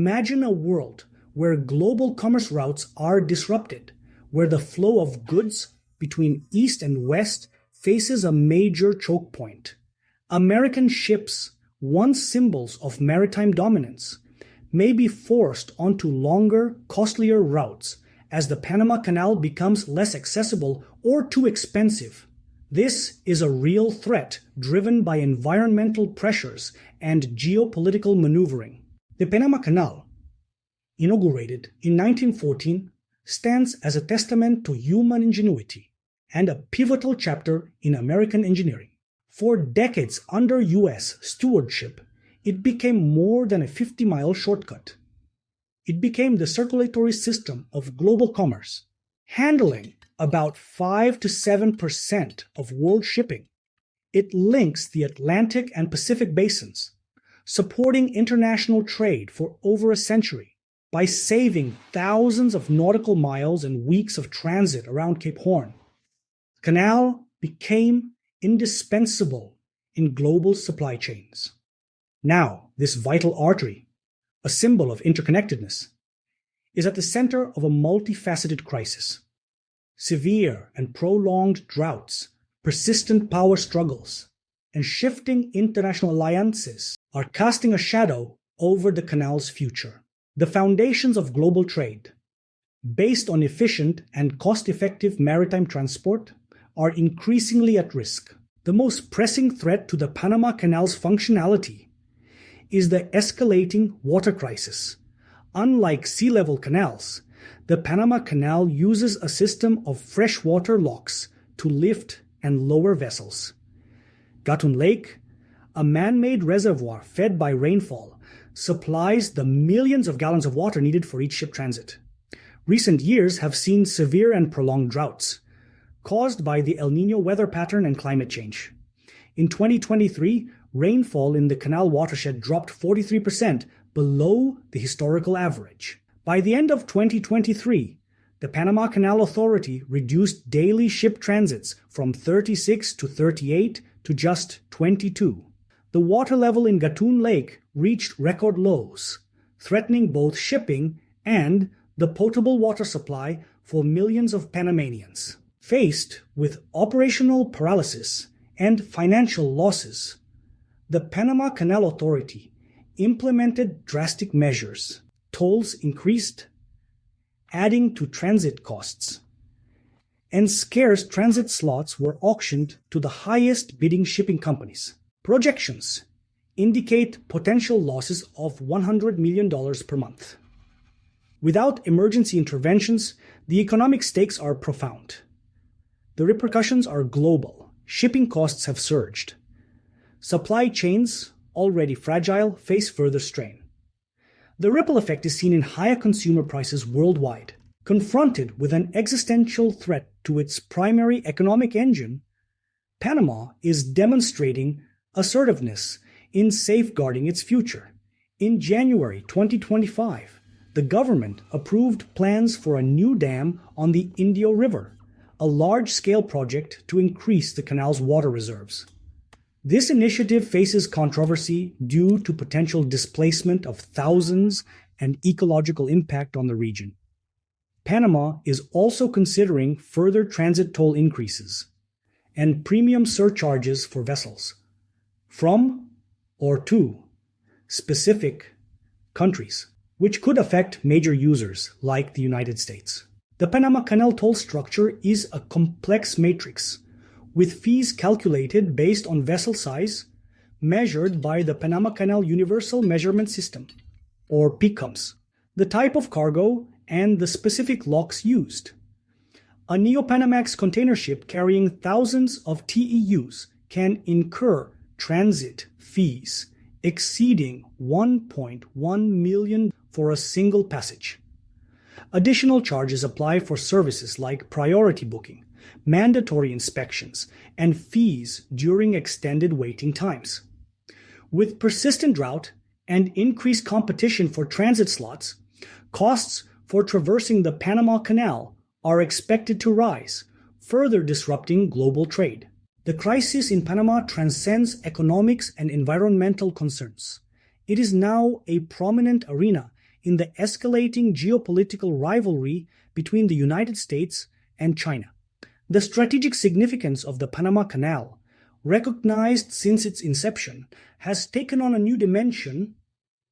Imagine a world where global commerce routes are disrupted, where the flow of goods between East and West faces a major choke point. American ships, once symbols of maritime dominance, may be forced onto longer, costlier routes as the Panama Canal becomes less accessible or too expensive. This is a real threat driven by environmental pressures and geopolitical maneuvering. The Panama Canal, inaugurated in 1914, stands as a testament to human ingenuity and a pivotal chapter in American engineering. For decades under U.S. stewardship, it became more than a 50-mile shortcut. It became the circulatory system of global commerce, handling about 5 to 7% of world shipping. It links the Atlantic and Pacific basins, supporting international trade for over a century by saving thousands of nautical miles and weeks of transit around Cape Horn. The canal became indispensable in global supply chains. Now, this vital artery, a symbol of interconnectedness, is at the center of a multifaceted crisis. Severe and prolonged droughts, persistent power struggles, and shifting international alliances are casting a shadow over the canal's future. The foundations of global trade, based on efficient and cost-effective maritime transport, are increasingly at risk. The most pressing threat to the Panama Canal's functionality is the escalating water crisis. Unlike sea-level canals, the Panama Canal uses a system of freshwater locks to lift and lower vessels. Gatun Lake, a man-made reservoir fed by rainfall, supplies the millions of gallons of water needed for each ship transit. Recent years have seen severe and prolonged droughts, caused by the El Niño weather pattern and climate change. In 2023, rainfall in the canal watershed dropped 43% below the historical average. By the end of 2023, the Panama Canal Authority reduced daily ship transits from 36 to 38 to just 22. The water level in Gatun Lake reached record lows, threatening both shipping and the potable water supply for millions of Panamanians. Faced with operational paralysis and financial losses, the Panama Canal Authority implemented drastic measures. Tolls increased, adding to transit costs, and scarce transit slots were auctioned to the highest bidding shipping companies. Projections indicate potential losses of $100 million per month. Without emergency interventions, the economic stakes are profound. The repercussions are global. Shipping costs have surged. Supply chains, already fragile, face further strain. The ripple effect is seen in higher consumer prices worldwide. Confronted with an existential threat to its primary economic engine, Panama is demonstrating assertiveness in safeguarding its future. In January 2025, the government approved plans for a new dam on the Indio River, a large-scale project to increase the canal's water reserves. This initiative faces controversy due to potential displacement of thousands and ecological impact on the region. Panama is also considering further transit toll increases and premium surcharges for vessels from or to specific countries, which could affect major users like the United States. The Panama Canal toll structure is a complex matrix, with fees calculated based on vessel size, measured by the Panama Canal Universal Measurement System, or PCUMS, the type of cargo, and the specific locks used. A Neo-Panamax container ship carrying thousands of TEUs can incur transit fees exceeding $1.1 million for a single passage. Additional charges apply for services like priority booking, mandatory inspections, and fees during extended waiting times. With persistent drought and increased competition for transit slots, costs for traversing the Panama Canal are expected to rise, further disrupting global trade. The crisis in Panama transcends economics and environmental concerns. It is now a prominent arena in the escalating geopolitical rivalry between the United States and China. The strategic significance of the Panama Canal, recognized since its inception, has taken on a new dimension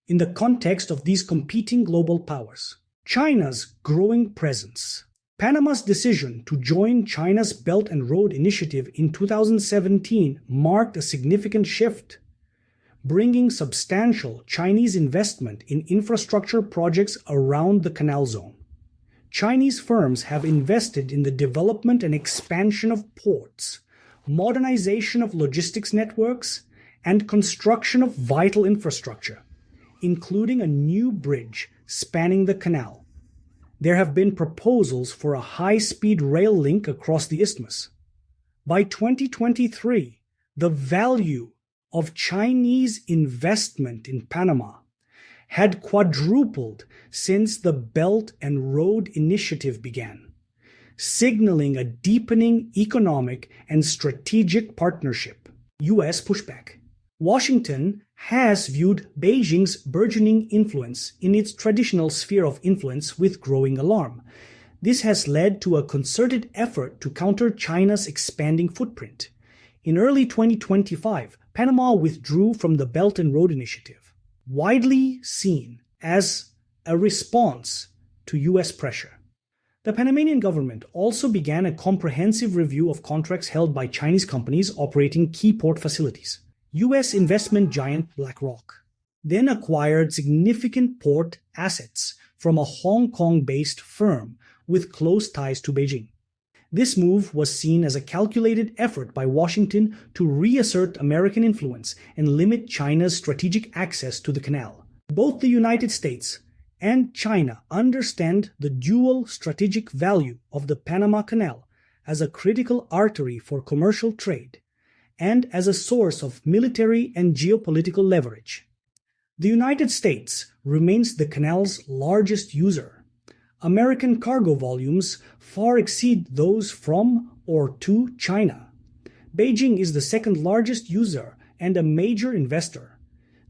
in the context of these competing global powers. China's growing presence. Panama's decision to join China's Belt and Road Initiative in 2017 marked a significant shift, bringing substantial Chinese investment in infrastructure projects around the canal zone. Chinese firms have invested in the development and expansion of ports, modernization of logistics networks, and construction of vital infrastructure, including a new bridge spanning the canal. There have been proposals for a high-speed rail link across the isthmus. By 2023, the value of Chinese investment in Panama had quadrupled since the Belt and Road Initiative began, signaling a deepening economic and strategic partnership. U.S. pushback. Washington has viewed Beijing's burgeoning influence in its traditional sphere of influence with growing alarm. This has led to a concerted effort to counter China's expanding footprint. In early 2025, Panama withdrew from the Belt and Road Initiative, widely seen as a response to U.S. pressure. The Panamanian government also began a comprehensive review of contracts held by Chinese companies operating key port facilities. U.S. investment giant BlackRock then acquired significant port assets from a Hong Kong-based firm with close ties to Beijing. This move was seen as a calculated effort by Washington to reassert American influence and limit China's strategic access to the canal. Both the United States and China understand the dual strategic value of the Panama Canal as a critical artery for commercial trade and as a source of military and geopolitical leverage. The United States remains the canal's largest user. American cargo volumes far exceed those from or to China. Beijing is the second largest user and a major investor.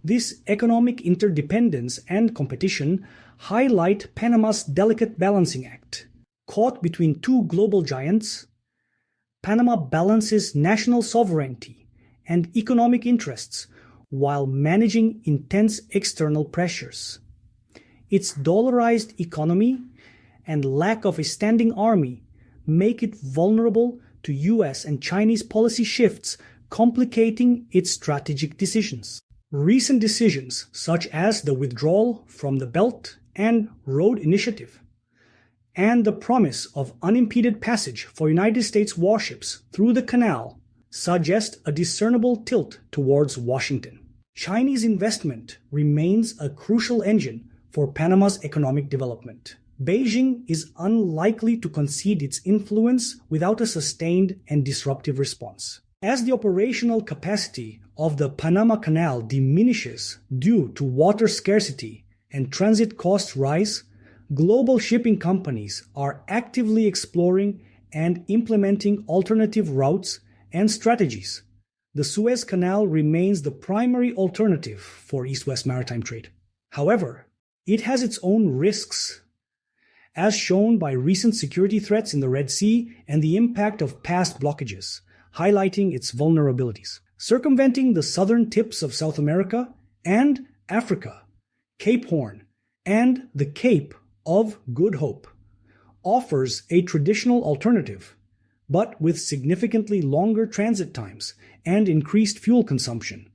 This economic interdependence and competition highlight Panama's delicate balancing act. Caught between two global giants, Panama balances national sovereignty and economic interests while managing intense external pressures. Its dollarized economy and lack of a standing army make it vulnerable to U.S. and Chinese policy shifts, complicating its strategic decisions. Recent decisions, such as the withdrawal from the Belt and Road Initiative, and the promise of unimpeded passage for United States warships through the canal, suggest a discernible tilt towards Washington. Chinese investment remains a crucial engine for Panama's economic development. Beijing is unlikely to concede its influence without a sustained and disruptive response. As the operational capacity of the Panama Canal diminishes due to water scarcity and transit costs rise, global shipping companies are actively exploring and implementing alternative routes and strategies. The Suez Canal remains the primary alternative for East-West maritime trade. However, it has its own risks, as shown by recent security threats in the Red Sea and the impact of past blockages, highlighting its vulnerabilities. Circumventing the southern tips of South America and Africa, Cape Horn, and the Cape of Good Hope offers a traditional alternative, but with significantly longer transit times and increased fuel consumption,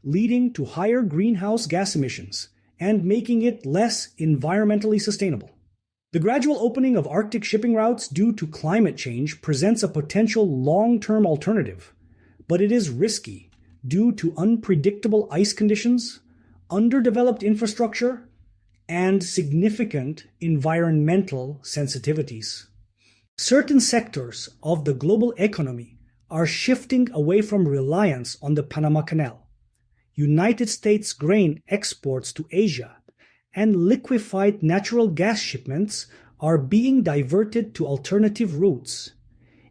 leading to higher greenhouse gas emissions and making it less environmentally sustainable. The gradual opening of Arctic shipping routes due to climate change presents a potential long-term alternative, but it is risky due to unpredictable ice conditions, underdeveloped infrastructure, and significant environmental sensitivities. Certain sectors of the global economy are shifting away from reliance on the Panama Canal. United States grain exports to Asia and liquefied natural gas shipments are being diverted to alternative routes.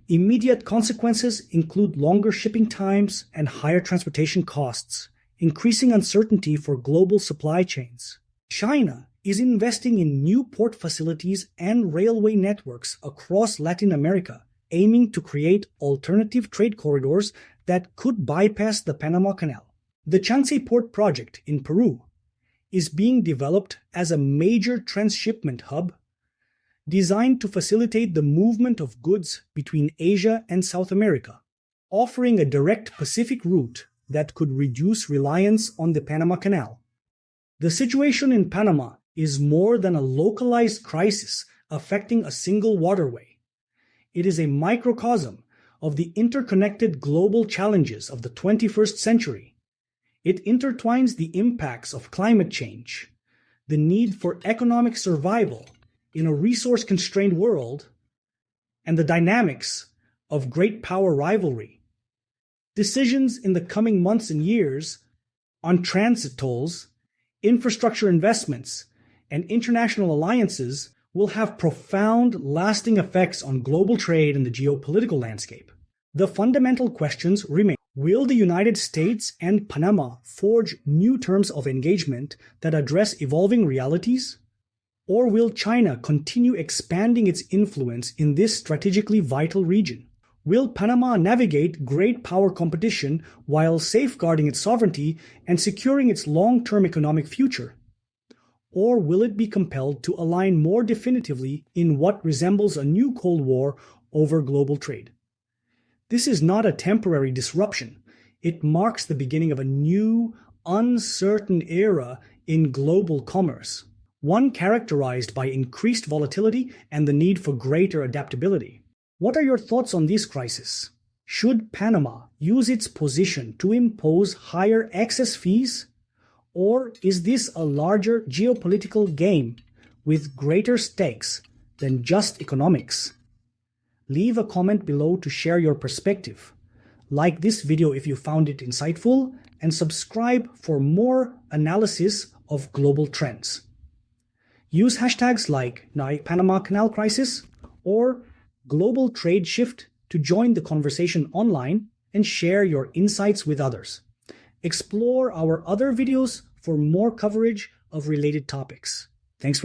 Immediate consequences include longer shipping times and higher transportation costs, increasing uncertainty for global supply chains. China is investing in new port facilities and railway networks across Latin America, aiming to create alternative trade corridors that could bypass the Panama Canal. The Chang'e Port project in Peru is being developed as a major transshipment hub designed to facilitate the movement of goods between Asia and South America, offering a direct Pacific route that could reduce reliance on the Panama Canal. The situation in Panama is more than a localized crisis affecting a single waterway. It is a microcosm of the interconnected global challenges of the 21st century. It intertwines the impacts of climate change, the need for economic survival in a resource-constrained world, and the dynamics of great power rivalry. Decisions in the coming months and years on transit tolls, infrastructure investments, and international alliances will have profound, lasting effects on global trade and the geopolitical landscape. The fundamental questions remain. Will the United States and Panama forge new terms of engagement that address evolving realities? Or will China continue expanding its influence in this strategically vital region? Will Panama navigate great power competition while safeguarding its sovereignty and securing its long-term economic future? Or will it be compelled to align more definitively in what resembles a new Cold War over global trade? This is not a temporary disruption. It marks the beginning of a new, uncertain era in global commerce, one characterized by increased volatility and the need for greater adaptability. What are your thoughts on this crisis? Should Panama use its position to impose higher excess fees? Or is this a larger geopolitical game with greater stakes than just economics? Leave a comment below to share your perspective. Like this video if you found it insightful, and subscribe for more analysis of global trends. Use hashtags like Panama Canal Crisis or Global Trade Shift to join the conversation online and share your insights with others. Explore our other videos for more coverage of related topics. Thanks for watching.